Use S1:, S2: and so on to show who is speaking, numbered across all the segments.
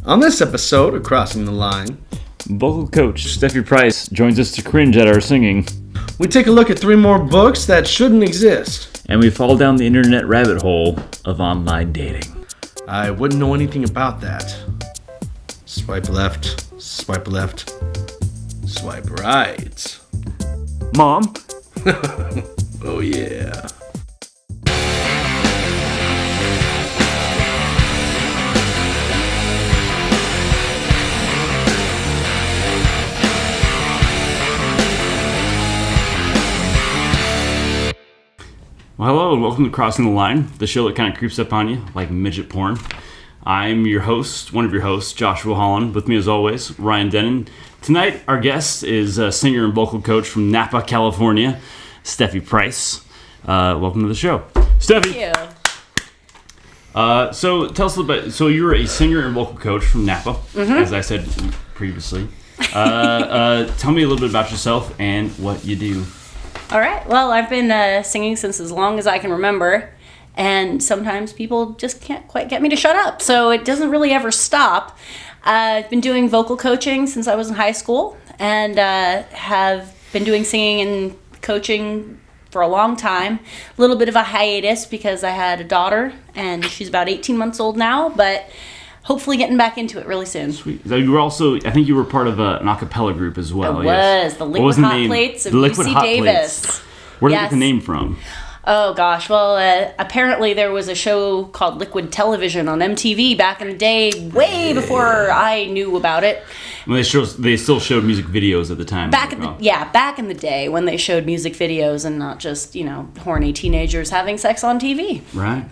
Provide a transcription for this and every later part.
S1: On this episode of Crossing the Line,
S2: vocal coach Steffi Price joins us to cringe at our singing.
S1: We take a look at 3 more books that shouldn't exist.
S2: And we fall down the internet rabbit hole of online dating.
S1: I wouldn't know anything about that. Swipe left, swipe right.
S2: Mom?
S1: Oh yeah.
S2: Well, hello and welcome to Crossing the Line, the show that kind of creeps up on you like midget porn. I'm your host, one of your hosts, Joshua Holland. With me as always, Ryan Denon. Tonight, our guest is a singer and vocal coach from Napa, California, Steffi Price. Welcome to the show. Steffi!
S3: Thank you.
S2: So tell us a little bit. So you're a singer and vocal coach from Napa, as I said previously. Tell me a little bit about yourself and what you do.
S3: All right. Well, I've been singing since as long as I can remember, and sometimes people just can't quite get me to shut up, so it doesn't really ever stop. I've been doing vocal coaching since I was in high school, and have been doing singing and coaching for a long time. A little bit of a hiatus because I had a daughter, and she's about 18 months old now, but hopefully getting back into it really soon.
S2: Sweet. So you were also, I think you were part of an a cappella group as well.
S3: I
S2: yes.
S3: was. The Liquid Hot Plates of UC Davis.
S2: Where did you get the name from?
S3: Oh gosh, well apparently there was a show called Liquid Television on MTV back in the day, way before I knew about it.
S2: Well, they still showed music videos at the time.
S3: Back in the day when they showed music videos and not just, horny teenagers having sex on TV.
S2: Right.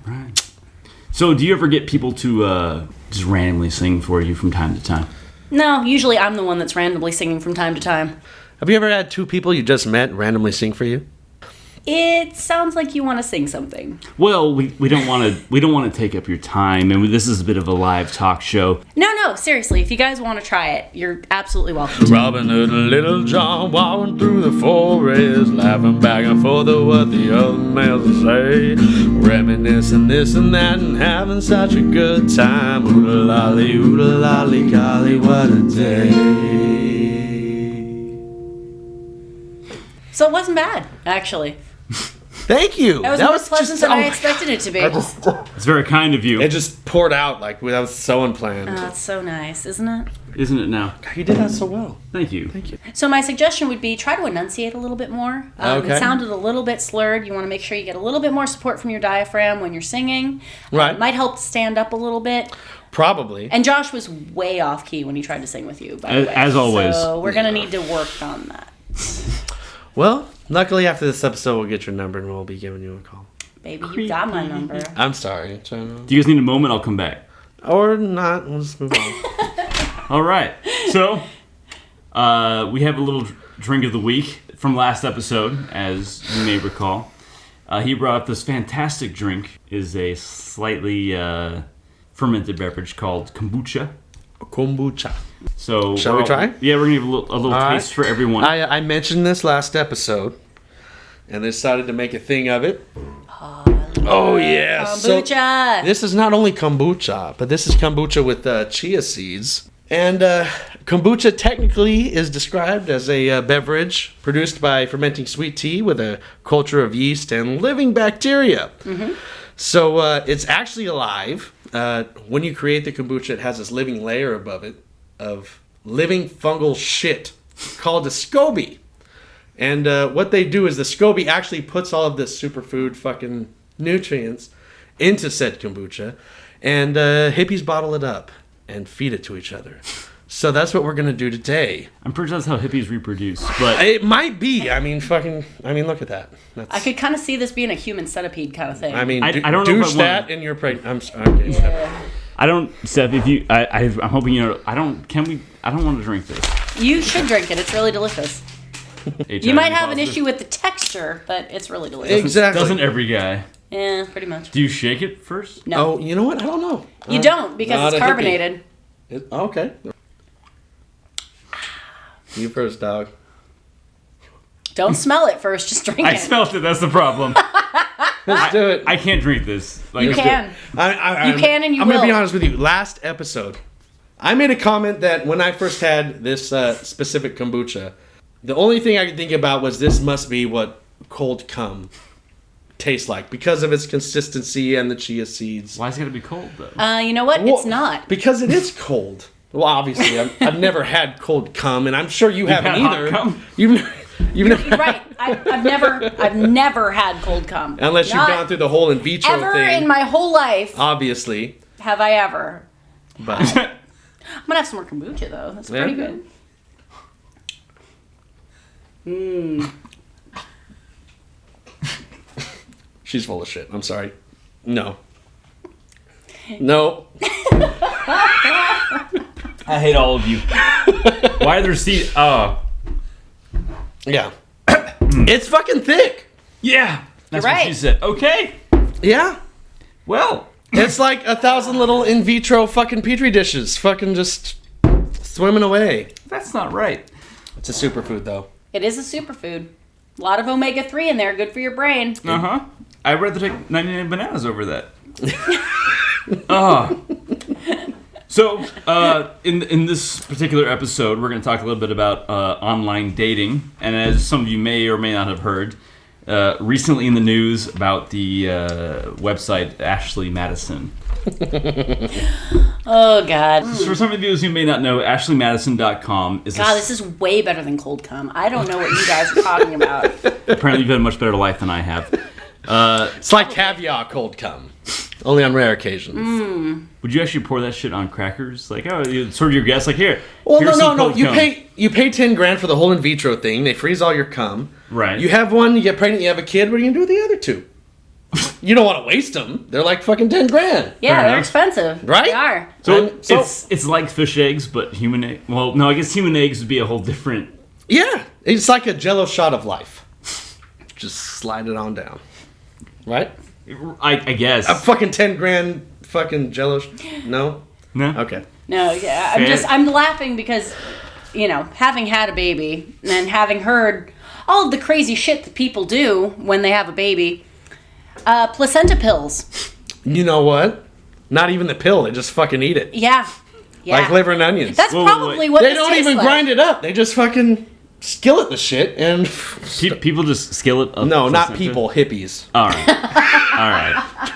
S2: So do you ever get people to just randomly sing for you from time to time?
S3: No, usually I'm the one that's randomly singing from time to time.
S1: Have you ever had 2 people you just met randomly sing for you?
S3: It sounds like you want to sing something.
S2: Well, we don't want to take up your time, and this is a bit of a live talk show.
S3: No, seriously, if you guys want to try it, you're absolutely welcome to.
S1: Robin Hood and Little John walking through the forest, laughing back and forth at what the other males say, reminiscing this and that and having such a good time. Ooda lolly, golly, what a day.
S3: So it wasn't bad, actually.
S1: Thank you.
S3: That was more pleasant than I expected it to be.
S2: It's very kind of you.
S1: It just poured out like that was so unplanned.
S3: Oh, it's so nice, isn't it?
S2: Isn't it now?
S1: You did that so well.
S2: Thank you.
S3: So my suggestion would be try to enunciate a little bit more.
S1: Okay.
S3: It sounded a little bit slurred. You want to make sure you get a little bit more support from your diaphragm when you're singing.
S1: Right.
S3: It might help to stand up a little bit.
S1: Probably.
S3: And Josh was way off key when he tried to sing with you, by the way.
S2: As always.
S3: So we're going to need to work on that.
S1: Well, luckily after this episode, we'll get your number and we'll be giving you a call.
S3: Baby, you got my number.
S1: I'm sorry.
S2: Do you guys need a moment? I'll come back.
S1: Or not. We'll just move on.
S2: All right. So, we have a little drink of the week from last episode, as you may recall. He brought up this fantastic drink. Is a slightly fermented beverage called Kombucha.
S1: Kombucha.
S2: So
S1: shall we try?
S2: Yeah, we're gonna give a little taste for everyone.
S1: I mentioned this last episode, and they decided to make a thing of it. Oh yeah,
S3: Kombucha.
S1: So this is not only kombucha, but this is kombucha with chia seeds. And kombucha technically is described as a beverage produced by fermenting sweet tea with a culture of yeast and living bacteria. Mm-hmm. So it's actually alive. When you create the kombucha, it has this living layer above it of living fungal shit called a SCOBY. And what they do is the SCOBY actually puts all of this superfood fucking nutrients into said kombucha, and hippies bottle it up and feed it to each other. So that's what we're going to do today.
S2: I'm pretty sure that's how hippies reproduce, but
S1: it might be. I mean, look at that.
S3: I could kind of see this being a human centipede kind of thing.
S1: I mean,
S2: I don't know
S1: douche
S2: if I
S1: that
S2: want...
S1: in your pregnant. I'm sorry. Okay.
S3: Yeah.
S2: I don't, Steph. If you, I'm hoping you know. I don't. Can we? I don't want to drink this.
S3: You should drink it. It's really delicious. You might have an issue with the texture, but it's really delicious.
S1: Exactly.
S2: Doesn't every guy?
S3: Yeah, pretty much.
S2: Do you shake it first?
S3: No.
S1: Oh, you know what? I don't know.
S3: You don't, because it's carbonated.
S1: Okay. You first, dog.
S3: Don't smell it first, just drink it.
S2: I smelled it, that's the problem.
S1: Let's do it.
S2: I can't drink this.
S3: You can. You can and you
S1: I'm
S3: will.
S1: going to be honest with you. Last episode, I made a comment that when I first had this specific kombucha, the only thing I could think about was this must be what cold cum tastes like because of its consistency and the chia seeds.
S2: Why is it gotta be cold though?
S3: You know what?
S1: Well,
S3: It's not.
S1: Because it is cold. Well, obviously, I've never had cold cum, and I'm sure you haven't
S2: had hot
S1: either.
S2: cum?
S1: You've never,
S3: Right. I've never had cold cum.
S1: unless you've
S3: Not
S1: gone through the whole in vitro
S3: ever
S1: thing.
S3: in my whole life
S1: Obviously,
S3: have I ever.
S1: but
S3: I'm gonna have some more kombucha though. That's pretty
S1: Yeah.
S3: good. Mmm.
S1: she's full of shit. I'm sorry. No. No.
S2: I hate all of you. Why are there seeds? Oh.
S1: Yeah. It's fucking thick.
S2: Yeah. That's
S3: You're
S2: what she
S3: right.
S2: said. Okay.
S1: Yeah.
S2: Well.
S1: It's like 1,000 little in vitro fucking petri dishes, fucking just swimming away.
S2: That's not right.
S1: It's a superfood, though.
S3: It is a superfood. A lot of omega-3 in there, good for your brain.
S2: Uh-huh. I'd rather take 99 bananas over that. Oh. So, in this particular episode, we're going to talk a little bit about online dating. And as some of you may or may not have heard, recently in the news about the website Ashley Madison.
S3: Oh, God.
S2: For some of you who may not know, ashleymadison.com is
S3: God, this is way better than cold cum. I don't know what you guys are talking about.
S2: apparently you've had a much better life than I have.
S1: It's like caviar cold cum, only on rare occasions.
S2: Would you actually pour that shit on crackers? Like, oh, you serve your guests like, here.
S1: Well,
S2: here's some
S1: no.
S2: cold
S1: You
S2: cum.
S1: pay $10,000 for the whole in vitro thing. They freeze all your cum.
S2: Right.
S1: You have one, you get pregnant, you have a kid. What are you gonna do with the other two? You don't want to waste them. They're like fucking $10,000.
S3: Yeah,
S2: Fair
S3: they're
S2: enough.
S3: expensive.
S1: Right?
S3: They are.
S2: So, it's like fish eggs, but human egg. Well, no, I guess human eggs would be a whole different.
S1: Yeah, it's like a Jello shot of life. Just slide it on down, right?
S2: I guess.
S1: A fucking $10,000 fucking Jello. No.
S2: No.
S1: Okay.
S3: No, yeah,
S2: Fair.
S3: I'm laughing because, having had a baby and having heard all of the crazy shit that people do when they have a baby, placenta pills.
S1: You know what? Not even the pill. They just fucking eat it.
S3: Yeah.
S1: Like liver and onions.
S3: That's
S2: Whoa,
S3: probably
S2: wait.
S3: what
S1: They
S3: this
S1: don't
S3: tastes
S1: even
S3: like.
S1: grind it up. They just fucking skillet the shit and...
S2: People just skillet up.
S1: No, not
S2: placenta?
S1: people. Hippies.
S2: All right. All right.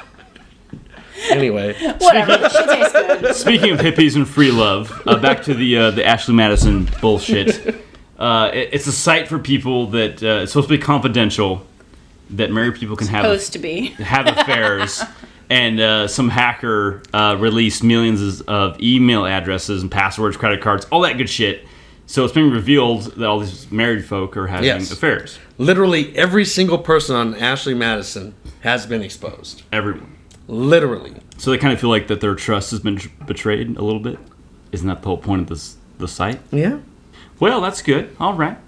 S1: Anyway.
S3: Whatever. The shit tastes good.
S2: Speaking of hippies and free love, back to the Ashley Madison bullshit. It's a site for people that it's supposed to be confidential, that married people can
S3: Supposed to be.
S2: have affairs, and some hacker released millions of email addresses and passwords, credit cards, all that good shit. So it's being revealed that all these married folk are having affairs.
S1: Literally every single person on Ashley Madison has been exposed.
S2: Everyone.
S1: Literally.
S2: So they kind of feel like that their trust has been betrayed a little bit. Isn't that the whole point of the site?
S1: Yeah.
S2: Well, that's good. All right.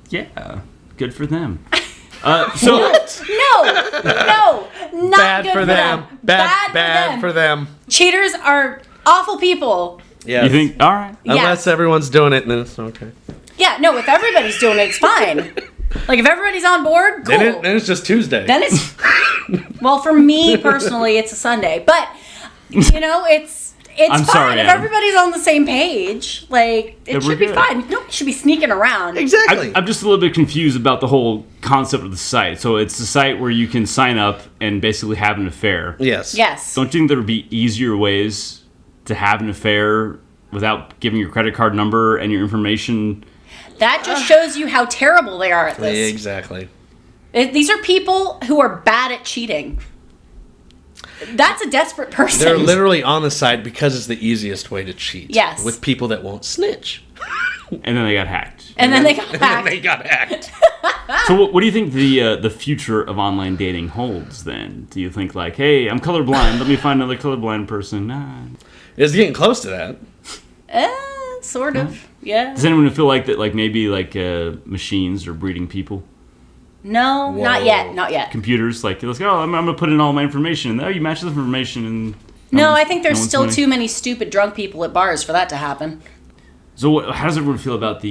S2: Yeah. Good for them. So
S3: No, not
S1: Bad
S3: good
S1: for them. Bad for them.
S3: Cheaters are awful people.
S1: Yes.
S2: you think? All right.
S1: Unless everyone's doing it, then it's okay.
S3: Yeah, no, if everybody's doing it, it's fine. Like, if everybody's on board, cool.
S1: Then it's just Tuesday.
S3: Then it's... Well, for me, personally, it's a Sunday. But, it's
S2: I'm
S3: fine.
S2: sorry,
S3: If
S2: Adam.
S3: everybody's on the same page, like, it
S2: we're
S3: should be
S2: good.
S3: fine. Nobody should be sneaking around.
S1: Exactly.
S2: I'm just a little bit confused about the whole concept of the site. So it's a site where you can sign up and basically have an affair.
S1: Yes.
S3: Yes.
S2: Don't you think there would be easier ways to have an affair without giving your credit card number and your information?
S3: That just shows you how terrible they are at this.
S1: Exactly.
S3: These are people who are bad at cheating. That's a desperate person.
S1: They're literally on the site because it's the easiest way to cheat.
S3: Yes.
S1: With people that won't snitch.
S2: And then they got hacked.
S3: And then they got
S1: And then
S3: hacked.
S1: they got hacked.
S2: So what do you think the future of online dating holds then? Do you think like, hey, I'm colorblind, let me find another colorblind person? Nah.
S1: It's getting close to that.
S3: Sort of. Yeah.
S2: Does anyone feel like that, like maybe like machines are breeding people?
S3: No, not
S1: Whoa.
S3: yet. Not yet.
S2: Computers, like, let's go, I'm going to put in all my information. And you match this information. And
S3: No, I think there's
S2: no one's
S3: still
S2: winning.
S3: too many stupid drunk people at bars for that to happen.
S2: So how does everyone feel about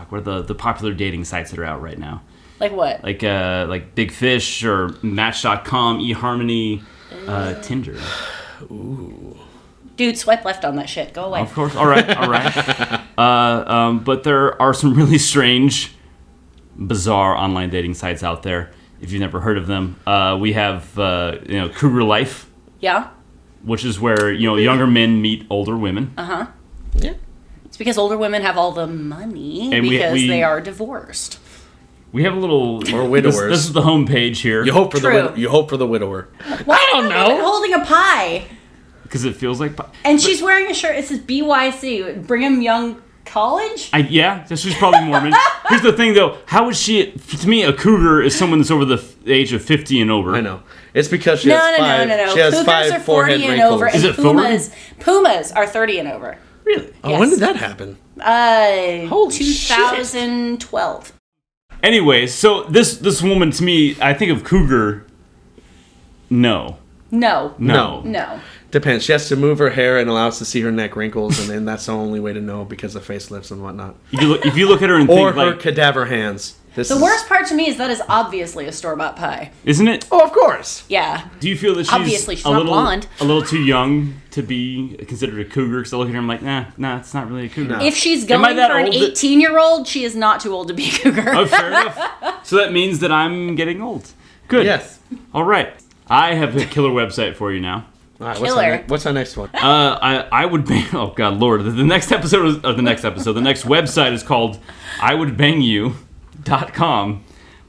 S2: what are the popular dating sites that are out right now?
S3: Like what?
S2: Like Big Fish or Match.com, eHarmony, Tinder.
S1: Ooh.
S3: Dude, swipe left on that shit. Go away.
S2: Of course. All right. But there are some really strange, bizarre online dating sites out there. If you've never heard of them, we have Cougar Life,
S3: Yeah?
S2: which is where younger men meet older women.
S3: Uh-huh.
S1: Yeah.
S3: It's because older women have all the money
S2: And
S3: because
S2: we
S3: they are divorced.
S2: We have a little
S1: Or widowers.
S2: This is the homepage here
S1: You hope for
S3: True.
S1: you hope for the widower.
S3: Why
S1: I don't
S3: is that woman
S1: know.
S3: holding a pie?
S2: because it feels like.
S3: And she's wearing a shirt. It says BYC, Brigham Young College.
S2: She's probably Mormon. Here's the thing, though. How is she? To me, a cougar is someone that's over the age of 50 and over.
S1: I know. It's because she
S3: No.
S1: has five. She has
S3: Cougars
S1: five
S3: are 40
S1: forehead
S3: and
S1: wrinkles.
S3: over.
S2: Is
S3: And
S2: it 40?
S3: Pumas are 30 and over.
S2: Really?
S1: Oh,
S3: Yes.
S1: when did that happen?
S3: Holy
S1: shit.
S3: 2012.
S2: Anyways, so this woman, to me, I think of cougar. No.
S3: No.
S1: Depends. She has to move her hair and allow us to see her neck wrinkles, and then that's the only way to know because of facelifts and whatnot.
S2: If you look at her and
S1: Or
S2: think
S1: her
S2: like,
S1: cadaver hands.
S3: The worst part to me is that is obviously a store-bought pie.
S2: isn't it?
S1: Oh, of course.
S3: Yeah.
S2: Do you feel that she's
S3: Obviously, she's
S2: a
S3: not
S2: little
S3: blonde.
S2: a little too young to be considered a cougar? Because I look at her, I'm like, nah, it's not really a cougar.
S1: No.
S3: If she's
S2: Am I
S3: going
S2: that
S3: for an
S2: old that-
S3: 18-year-old, she is not too old to be a cougar.
S2: Oh, fair enough. So that means that I'm getting old. Good.
S1: Yes.
S2: All right. I have a killer website for you now.
S1: All right,
S3: Killer.
S1: what's our next one?
S2: I would bang. Oh God, Lord! The next episode, the next website is called IWouldBangYou.com,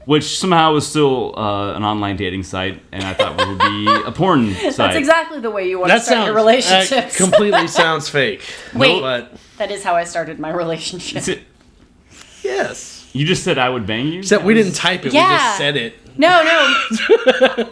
S2: which somehow is still an online dating site, and I thought it would be a porn site.
S3: That's exactly the way you want to
S1: That
S3: start
S1: sounds
S3: your relationships.
S1: completely sounds fake.
S3: Wait.
S1: But
S3: That is how I started my relationship.
S2: Is it-
S1: yes.
S2: You just said I would bang you.
S1: Except we didn't type it. We
S3: Yeah.
S1: just said it.
S3: No.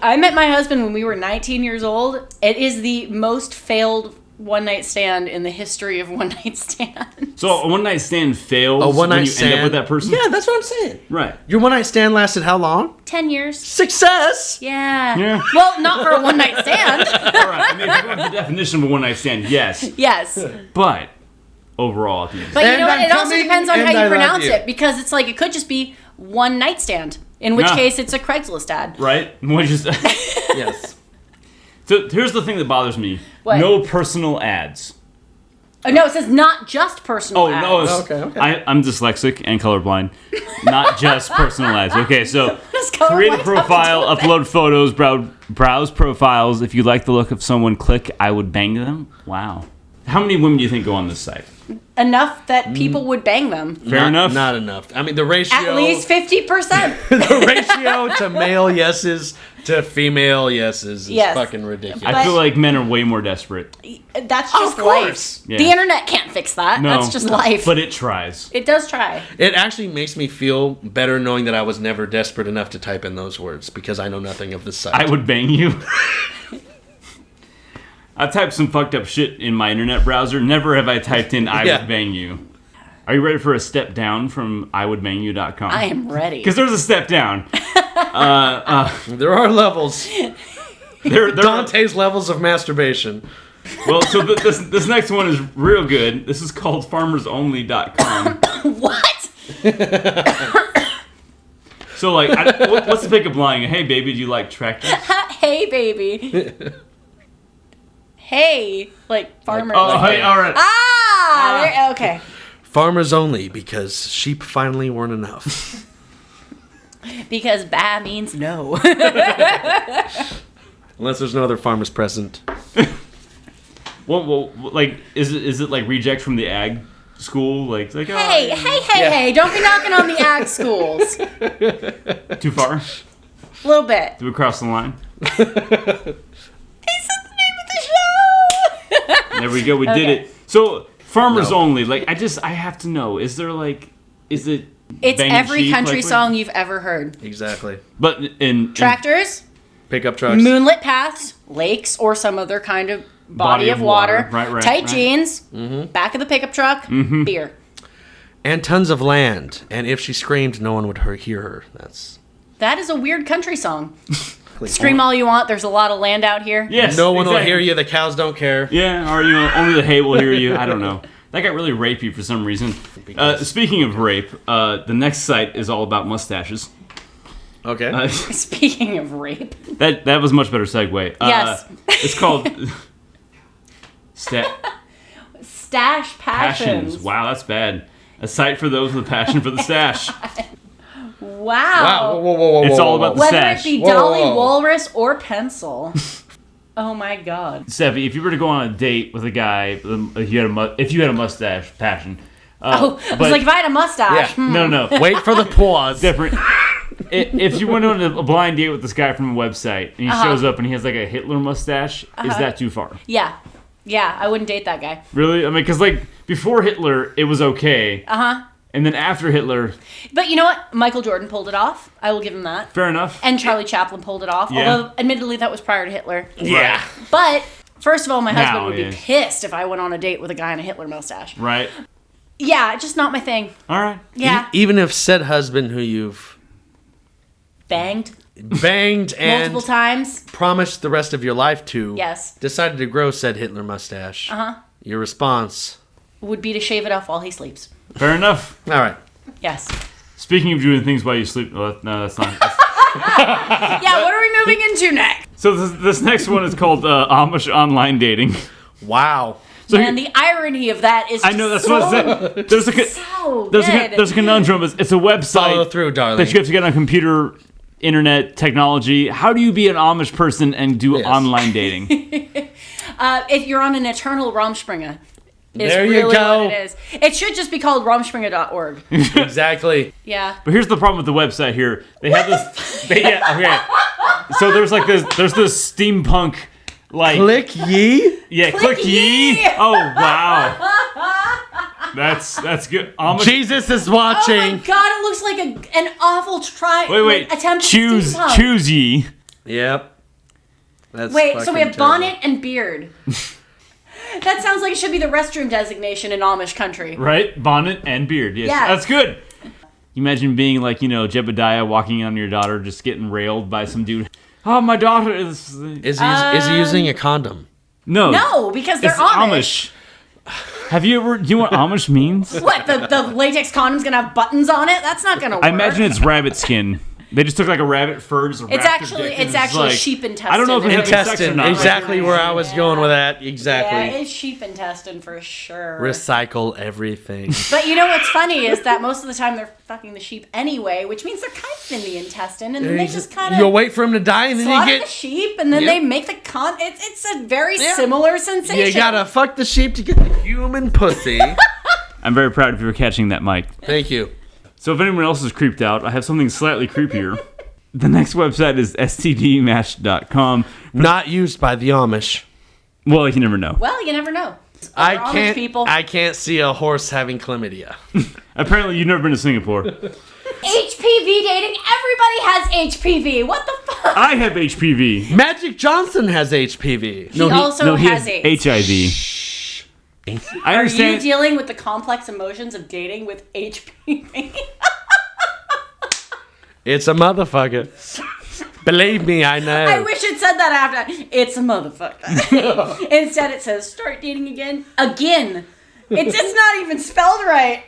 S3: I met my husband when we were 19 years old. It is the most failed one-night stand in the history of one-night stands.
S2: So a one night stand fails
S1: A one
S2: when
S1: night
S2: you
S1: stand
S2: end up with that person.
S1: Yeah, that's what I'm saying.
S2: Right.
S1: Your one night stand lasted how long?
S3: 10 years.
S1: Success.
S3: Yeah.
S2: Yeah.
S3: Well, not for a one-night stand.
S2: All right. I mean, if you want the definition of a one night stand, yes.
S3: Yes.
S2: But overall, I think
S3: But you
S1: And
S3: know what?
S1: I'm
S3: It also
S1: coming,
S3: depends on
S1: and
S3: how you
S1: I love
S3: pronounce
S1: you.
S3: it, because it's like it could just be one night stand, in which
S2: Yeah.
S3: case it's a Craigslist ad.
S2: right. What you just.
S1: Yes.
S2: So here's the thing that bothers me.
S3: What?
S2: No personal ads.
S3: Oh, no, it says not just personal
S2: Oh,
S3: ads.
S2: no. It's,
S1: Okay.
S2: I'm dyslexic and colorblind. Not just personal ads. Okay, so
S3: Does colorblind
S2: create a
S3: have to
S2: profile,
S3: do with it?
S2: upload photos, browse profiles. If you like the look of someone, click I would bang them. Wow. How many women do you think go on this site?
S3: Enough that people would bang them.
S2: Fair enough?
S1: Not enough. I mean, the ratio.
S3: At least 50%.
S1: the ratio to male yeses to female yeses is
S3: Yes.
S1: fucking ridiculous.
S2: I feel like men are way more desperate.
S3: That's just
S1: Of
S3: life.
S1: course.
S2: Yeah.
S3: The internet can't fix that.
S2: No.
S3: That's just life.
S2: But it tries.
S3: It does try.
S1: It actually makes me feel better knowing that I was never desperate enough to type in those words because I know nothing of the site.
S2: I would bang you. I typed some fucked up shit in my internet browser. Never have I typed in I
S1: Yeah.
S2: would bang you. Are you ready for a step down from IWouldBangYou.com?
S3: I am ready.
S2: Because there's a step down.
S1: There are levels.
S2: There are,
S1: Dante's levels of masturbation.
S2: well, so this next one is real good. This is called FarmersOnly.com.
S3: What?
S2: So, like, what's the pickup line? Hey, baby, do you like tractors?
S3: Hey, baby. Hey, like farmer.
S2: Oh, hey, all right.
S3: There, okay.
S1: Farmers only because sheep finally weren't enough.
S3: Because ba means no.
S1: Unless there's no other farmers present.
S2: Well, like, is it like reject from the ag school? Like, it's like oh,
S3: Hey, don't be knocking on the ag schools.
S2: too far?
S3: A little bit.
S2: Did we cross the line?
S3: He said the name of the show.
S2: There we go. We did
S3: Okay.
S2: it. So farmers
S1: No.
S2: only. Like, I have to know. Is it?
S3: It's
S2: banging
S3: every
S2: sheep,
S3: country
S2: like,
S3: song you've ever heard.
S1: Exactly.
S2: But in
S3: Tractors,
S1: Pickup trucks.
S3: moonlit paths, lakes, or some other kind of body of water.
S2: Right,
S3: Tight
S2: right.
S3: jeans, back of the pickup truck, beer.
S1: And tons of land. And if she screamed, no one would hear her.
S3: That is a weird country song. Scream all you want. There's a lot of land out here.
S2: yes,
S1: No one will
S2: exactly.
S1: hear you. The cows don't care.
S2: Yeah, or only the hay will hear you. I don't know. That got really rapey for some reason. Speaking of rape, the next site is all about mustaches.
S1: Okay.
S3: Speaking of rape.
S2: That was a much better segue.
S3: Yes.
S2: It's called
S3: Stash passions.
S2: Wow, that's bad. A sight for those with a passion for the stash.
S3: Wow.
S1: Whoa.
S2: It's all about the
S3: Whether
S2: stash.
S3: it be Dolly, Walrus, or Pencil. Oh my God.
S2: Steffi, if you were to go on a date with a guy, if you had a mustache passion.
S3: I was like, if I had a mustache.
S1: Yeah.
S2: No.
S1: Wait for the pause.
S2: Different. If you went on a blind date with this guy from a website and he shows up and he has like a Hitler mustache, is that too far?
S3: Yeah, I wouldn't date that guy.
S2: Really? I mean, because like before Hitler, it was okay. And then after Hitler...
S3: But you know what? Michael Jordan pulled it off. I will give him that.
S2: Fair enough.
S3: And Charlie Chaplin pulled it off.
S2: Yeah.
S3: Although, admittedly, that was prior to Hitler.
S1: Yeah.
S3: But, first of all, my husband would
S2: yeah.
S3: be pissed if I went on a date with a guy in a Hitler mustache.
S2: Right.
S3: Yeah, just not my thing.
S2: All right.
S3: Yeah.
S1: Even if said husband who you've
S3: Banged
S1: and
S3: multiple times.
S1: promised the rest of your life to
S3: Yes.
S1: decided to grow said Hitler mustache. Your response.
S3: Would be to shave it off while he sleeps.
S2: Fair enough.
S1: All right.
S3: Yes.
S2: Speaking of doing things while you sleep... no, that's not...
S3: Yeah, what are we moving into next?
S2: So this next one is called Amish online dating.
S1: Wow.
S2: So
S3: And the irony of that is
S2: I know, that's what I said. There's a conundrum. It's a website
S1: Follow through, darling.
S2: that you have to get on computer, internet, technology. How do you be an Amish person and do online dating?
S3: If you're on an eternal Rumspringa. Is
S1: There you
S3: really
S1: go.
S3: what it is. It should just be called rumspringa.org.
S1: Exactly.
S3: Yeah.
S2: But here's the problem with the website here. They have this... Okay. So there's like there's this steampunk... Like
S1: Click ye.
S2: Yeah, click ye. Oh wow, that's good. Amish.
S1: Jesus is
S3: Oh my
S1: watching.
S3: God! It looks like an awful
S2: Wait.
S3: attempt.
S2: Choose ye.
S1: Yep. That's
S3: Wait, so we
S1: fucking
S3: have
S1: terrible.
S3: bonnet and beard. That sounds like it should be the restroom designation in Amish country.
S2: Right, bonnet and beard. Yes,
S3: Yeah.
S2: that's good. You imagine being like Jebediah walking on your daughter, just getting railed by some dude. Oh, my daughter is.
S1: Is he using a condom?
S3: No, because they're
S2: It's
S3: Amish.
S2: Have you ever? Do you know what Amish means?
S3: What, the latex condom's gonna have buttons on it? That's not gonna work.
S2: I imagine it's rabbit skin. They just took like a rabbit fur, just wrapped
S3: It's
S2: their dick, and
S3: actually
S2: like,
S3: sheep intestine.
S2: I don't know if it's sex or
S1: Intestine.
S2: not.
S1: Exactly where I was going with that.
S3: Yeah,
S1: Exactly.
S3: it's sheep intestine for sure.
S1: Recycle everything.
S3: But you know what's funny is that most of the time they're fucking the sheep anyway, which means they're kind of in the intestine, and then they just kind of
S1: You'll wait for him to die, and then
S3: slaughter
S1: you
S3: the
S1: get.
S3: sheep, and then
S1: Yep.
S3: they make the It's a very similar sensation.
S1: You gotta fuck the sheep to get the human pussy.
S2: I'm very proud of you for catching that, Mike.
S1: Thank you.
S2: So if anyone else is creeped out, I have something slightly creepier. The next website is stdmatch.com.
S1: Not used by the Amish.
S2: Well, you never know.
S3: Well, you never know.
S1: I
S3: Amish
S1: can't.
S3: people.
S1: I can't see a horse having chlamydia.
S2: Apparently, you've never been to Singapore.
S3: HPV dating. Everybody has HPV. What the fuck?
S2: I have HPV.
S1: Magic Johnson has HPV.
S3: He also
S2: he
S3: has AIDS.
S2: HIV. I
S3: Are you
S2: understand.
S3: dealing with the complex emotions of dating with HPV?
S1: It's a motherfucker. Believe me, I know.
S3: I wish it said that after. It's a motherfucker. Instead, it says start dating again. Again. It's just not even spelled right.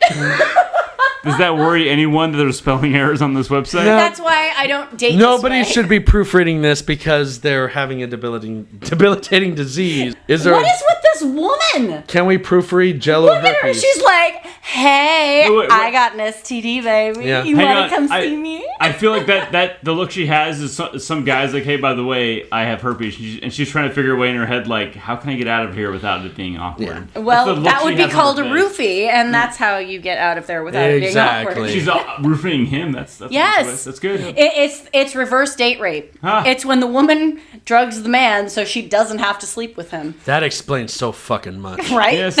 S2: Does that worry anyone that there's spelling errors on this website?
S1: No.
S3: That's why I don't date.
S1: Nobody
S3: this way.
S1: should be proofreading this because they're having a debilitating disease. Is there?
S3: What is with this woman?
S1: Can we proofread Jello
S3: Look at her.
S1: herpes?
S3: She's like, "Hey,
S2: Wait.
S3: I got an STD, baby.
S1: Yeah.
S3: You
S2: Hang
S3: want
S2: on,
S3: to come see me?"
S2: I feel like that the look she has is some guy's like, hey, by the way, I have herpes, and she's trying to figure a way in her head like, how can I get out of here without it being awkward?
S1: Yeah.
S2: That's the
S3: Well,
S2: look
S3: that
S2: she
S3: would be
S2: has on
S3: called
S2: her
S3: a
S2: face.
S3: roofie, and that's how you get out of there without it being
S1: Exactly.
S3: awkward.
S2: She's roofing him. That's
S3: Yes.
S2: That's good.
S3: It's reverse date rape.
S2: Huh.
S3: It's when the woman drugs the man so she doesn't have to sleep with him.
S1: That explains so fucking much.
S3: Right?
S2: Yes.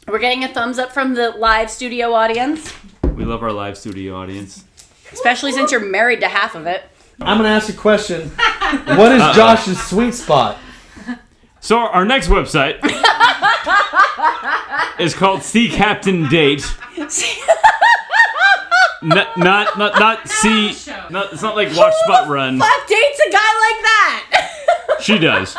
S3: We're getting a thumbs up from the live studio audience,
S2: We love our live studio audience.
S3: especially since you're married to half of it.
S1: I'm gonna ask a question. What is Josh's sweet spot?
S2: So our next website is called Sea Captain Date. Not see. It's not like Watch Spot Run.
S3: Fuck dates a guy like that.
S2: She does.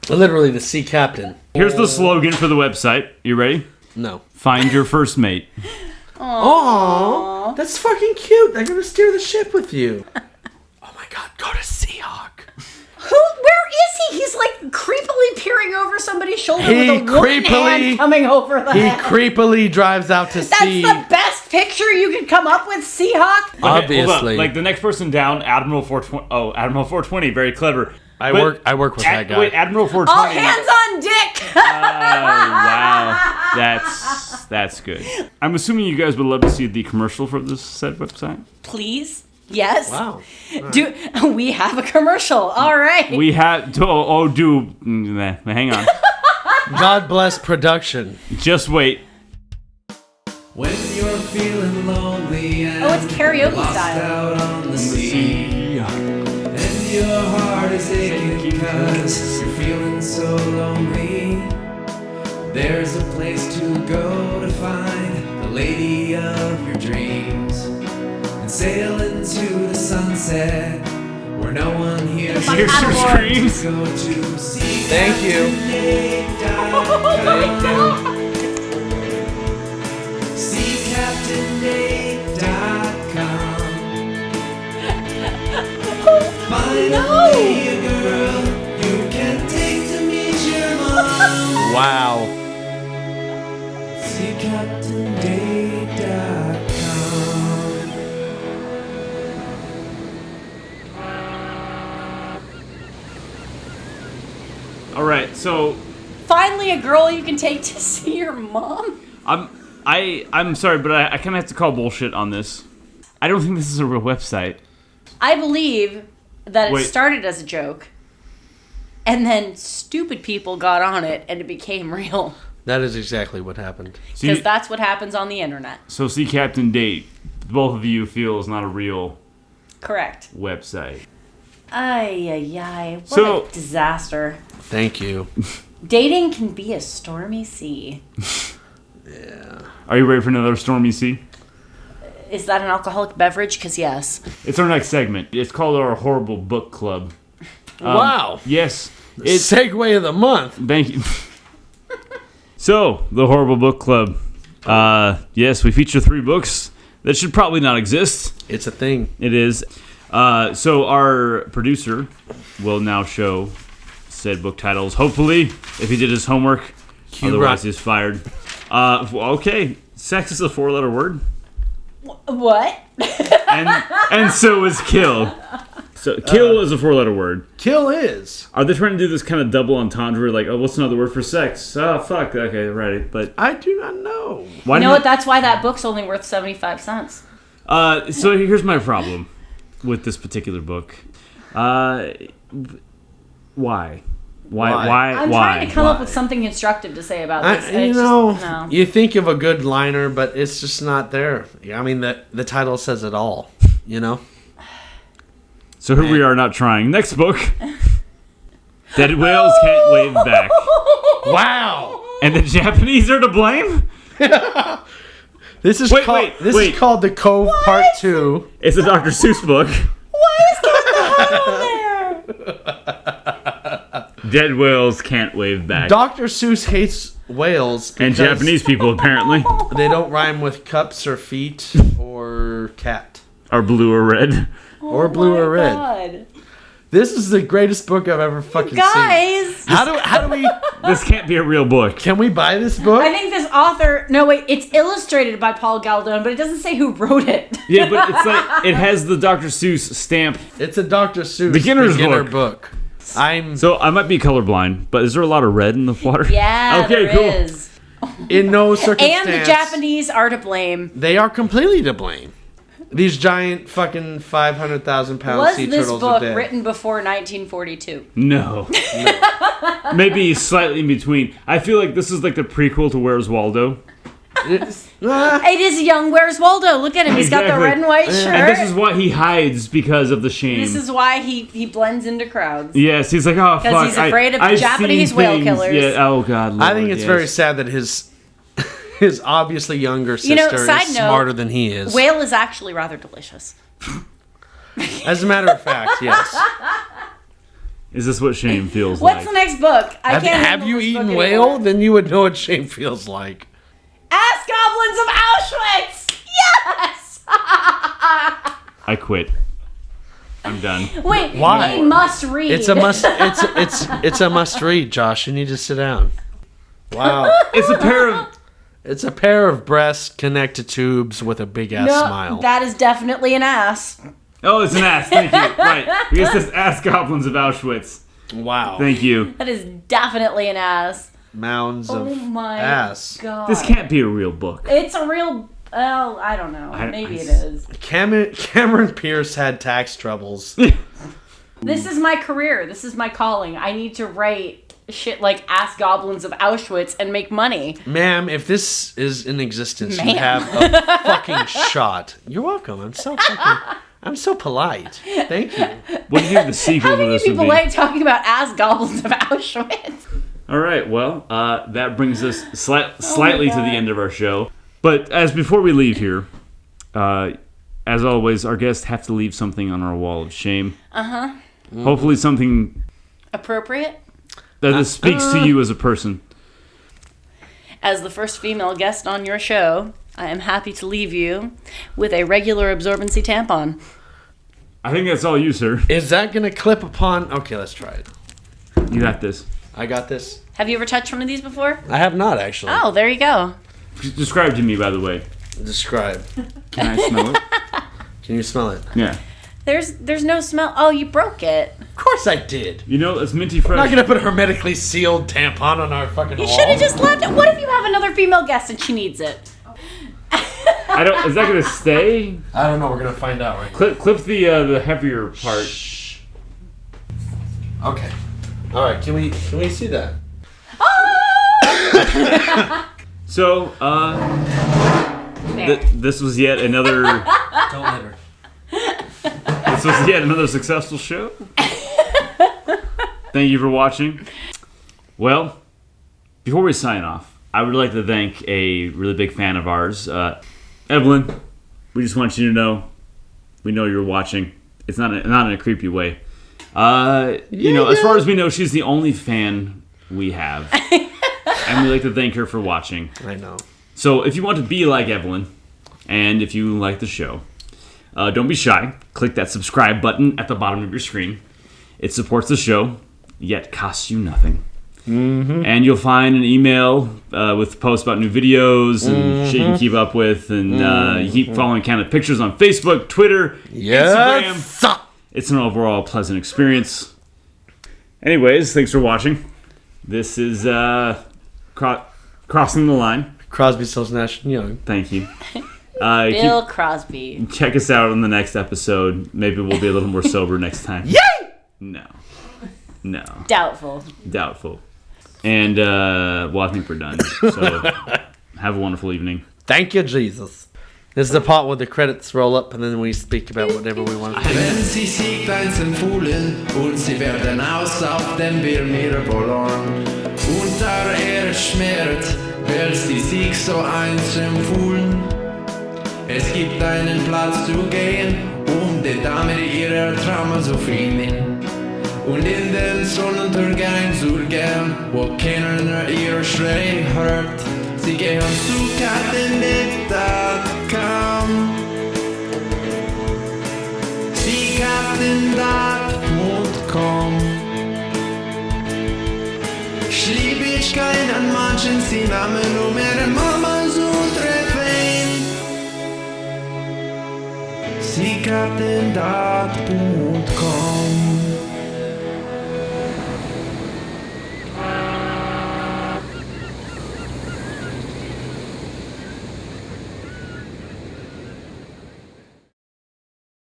S1: Literally the sea captain.
S2: Here's the slogan for the website. You ready?
S1: No.
S2: Find your first mate.
S1: Aww, that's fucking cute. They're gonna steer the ship with you. Oh my god, go to Seahawk.
S3: Where is he? He's like creepily somebody's shoulder with a wooden hand coming over the head.
S1: He creepily drives out to sea.
S3: That's the best picture you could come up with, Seahawk.
S2: Okay,
S1: Obviously.
S2: like the next person down, Admiral 420. Oh, Admiral 420, very clever.
S1: I work with that guy.
S2: Wait, Admiral 420.
S3: All hands on deck.
S2: Wow, that's good. I'm assuming you guys would love to see the commercial for this said website.
S3: Please. Yes.
S1: Wow.
S3: We have a commercial. All right.
S2: We have. Hang on.
S1: God bless production.
S2: Just wait.
S4: When you're feeling lonely and
S3: it's karaoke
S4: lost
S3: style.
S4: out on the sea, and your heart is aching because you're feeling so lonely, there's a place to go to find the lady of your dreams and sail into the sunset where no one hears
S2: Here's your screams.
S4: Go to sea.
S1: Thank you.
S4: SeaCaptainDave.com. Find
S3: No.
S4: a girl you can take to meet your mom.
S1: Wow.
S4: SeaCaptainDave.com.
S2: All right, so
S3: Finally, a girl you can take to see your mom.
S2: I'm sorry, but I kind of have to call bullshit on this. I don't think this is a real website.
S3: I believe that it
S2: Wait.
S3: started as a joke, and then stupid people got on it, and it became real.
S1: That is exactly what happened.
S3: Because that's what happens on the internet.
S2: So Sea Captain Date, both of you feel is not a real
S3: Correct.
S2: website.
S3: Ay, ay, ay. What
S2: So-
S3: a disaster.
S1: Thank you.
S3: Dating can be a stormy sea.
S2: Are you ready for another stormy sea?
S3: Is that an alcoholic beverage? Because yes.
S2: It's our next segment. It's called our Horrible Book Club.
S1: Wow.
S2: Yes.
S1: It's segue of the month.
S2: Thank you. So, the Horrible Book Club. Yes, we feature 3 books that should probably not exist.
S1: It's a thing.
S2: It is. So our producer will now show said book titles. Hopefully, if he did his homework. Otherwise, he's fired. Okay. Sex is a 4-letter word.
S3: What?
S2: And so is kill. So kill is a 4-letter word.
S1: Kill is.
S2: Are they trying to do this kind of double entendre? Like, oh, what's another word for sex? Oh, fuck. Okay, right. But
S1: I do not know.
S2: why
S3: You know
S2: didn't-
S3: what? That's why that book's only worth 75 cents.
S2: So here's my problem with this particular book. Why?
S3: I'm trying to come up with something instructive to say about this. and it's just- no.
S1: you think of a good liner, but it's just not there. I mean, the title says it all, you know?
S2: So here we are not trying. Next book. Dead whales can't wave back.
S1: Wow!
S2: And the Japanese are to blame?
S1: This is
S2: Wait,
S1: called
S2: wait.
S1: is called The Cove Part 2.
S2: It's a Dr. Seuss book.
S3: Why is Captain on there?
S2: Dead whales can't wave back.
S1: Dr. Seuss hates whales
S2: And
S1: because
S2: Japanese people, apparently,
S1: they don't rhyme with cups or feet or cat.
S2: are blue or red.
S1: Or blue or red.
S3: God.
S1: This is the greatest book I've ever fucking seen.
S3: Guys,
S1: How do we
S2: This can't be a real book.
S1: can we buy this book?
S3: I think this author. No, wait. It's illustrated by Paul Galdone, but it doesn't say who wrote it.
S2: Yeah, but it's like, it has the Dr. Seuss stamp.
S1: It's a Dr. Seuss
S2: Beginner's
S1: beginner
S2: book.
S1: book. I'm
S2: So I might be colorblind, but is there a lot of red in the water?
S3: Yeah,
S2: Okay,
S3: there
S2: cool.
S3: is.
S1: in no circumstance.
S3: And the Japanese are to blame.
S1: They are completely to blame. These giant fucking 500,000-pound
S3: Was
S1: sea
S3: this
S1: turtles
S3: book
S1: are dead.
S3: written before 1942?
S2: No. Maybe slightly in between. I feel like this is like the prequel to Where's Waldo.
S3: It is young Where's Waldo. Look at him. He's got the
S2: Exactly.
S3: red and white shirt.
S2: And this is why he hides because of the shame.
S3: This is why he blends into crowds.
S2: Yes, he's like, oh, fuck.
S3: 'Cause he's afraid of
S2: I've
S3: Japanese
S2: seen
S3: whale
S2: things.
S3: killers.
S2: Yeah, oh, God, Lord,
S1: I think it's
S2: yes.
S1: very sad that his obviously younger sister
S3: You know, side
S1: is
S3: note,
S1: smarter than he is.
S3: Whale is actually rather delicious.
S1: As a matter of fact, yes.
S2: Is this what shame feels
S3: What's
S2: like?
S3: the next book? I
S1: Have
S3: can't
S1: you
S3: remember this
S1: eaten
S3: book
S1: whale?
S3: anymore.
S1: Then you would know what shame feels like.
S3: Ass Goblins of Auschwitz! Yes!
S2: I quit. I'm done.
S3: Wait,
S1: Why?
S3: a must read.
S1: It's a must. It's a must read, Josh. You need to sit down. Wow.
S2: It's a pair of...
S1: It's a pair of breasts connected tubes with a big ass smile.
S3: That is definitely an ass.
S2: Oh, it's an ass. Thank you. Right. We guess this ass goblins of Auschwitz.
S1: Wow.
S2: Thank you.
S3: That is definitely an ass.
S1: Mounds of
S3: Oh my
S1: ass.
S3: god.
S2: This can't be a real book.
S3: It's a real. Well, I don't know. Maybe it is.
S1: Cameron Pierce had tax troubles.
S3: This is my career. This is my calling. I need to write shit like Ass Goblins of Auschwitz and make money.
S1: Ma'am, if this is in existence, you
S3: Ma'am.
S1: have a fucking shot. You're welcome. I'm so polite. Thank you.
S2: What do you think the sequel
S3: How
S2: to
S3: can you
S2: this
S3: be
S2: would be?
S3: polite talking about Ass Goblins of Auschwitz?
S2: All right, well, that brings us slightly to the
S3: God.
S2: end of our show. But before we leave here, as always, our guests have to leave something on our wall of shame.
S3: Uh-huh.
S2: Hopefully something
S3: Appropriate?
S2: that this speaks to you as a person.
S3: As the first female guest on your show, I am happy to leave you with a regular absorbency tampon.
S2: I think that's all you, sir.
S1: Is that going to clip upon... Okay, let's try it.
S2: You got this.
S1: I got this.
S3: Have you ever touched one of these before?
S1: I have not, actually.
S3: Oh, there you go.
S2: Describe to me, by the way.
S1: Describe.
S2: Can I smell it?
S1: Can you smell it?
S2: Yeah.
S3: There's no smell. Oh, you broke it.
S1: Of course I did.
S2: You know, it's minty
S1: I'm not
S2: fresh.
S1: going to put a hermetically sealed tampon on our fucking
S3: You
S1: wall.
S3: should have just left it. What if you have another female guest and she needs it?
S2: Is that gonna stay?
S1: I don't know. We're going to find out right
S2: Clip the heavier part.
S1: Shh. Okay. All right. Can we see that?
S2: So,
S3: There.
S2: this was yet another.
S1: Don't let her.
S2: This was yet another successful show. Thank you for watching. Well, before we sign off, I would like to thank a really big fan of ours, Evelyn. We just want you to know, we know you're watching. It's not in a creepy way. As far as we know, she's the only fan we have, and we'd like to thank her for watching.
S1: I know.
S2: So if you want to be like Evelyn, and if you like the show, don't be shy. Click that subscribe button at the bottom of your screen. It supports the show, yet costs you nothing. Mm-hmm. And you'll find an email with posts about new videos and shit you can keep up with. And you keep following kind of pictures on Facebook, Twitter, Instagram. It's an overall pleasant experience. Anyways, thanks for watching. This is Crossing the Line.
S1: Crosby, Stills, Nash and Young.
S2: Thank you.
S3: Bill Crosby.
S2: Check us out on the next episode. Maybe we'll be a little more sober next time.
S1: Yay!
S2: No.
S3: Doubtful.
S2: And, I think we're done. So, have a wonderful evening.
S1: Thank you, Jesus. This is the part where the credits roll up and then we speak about whatever we want to do.
S4: Wenn sie siegt, einzeln fühlen und sie werden auslaufen, wir mir verloren. Unter ihr Schmerz, weil sie sich so einsam fühlen. Es gibt einen Platz zu gehen, die Dame ihrer Trauma zu finden. Und in den Sonnenuntergang zu gehen, wo keiner ihr Schrei hört. Sie gehen zu Kattennet.com. Sie Kattennet.com. Schlieb ich keinen Menschen, sie nahmen nur ihre Mama zu treffen. Sie Kattennet.com.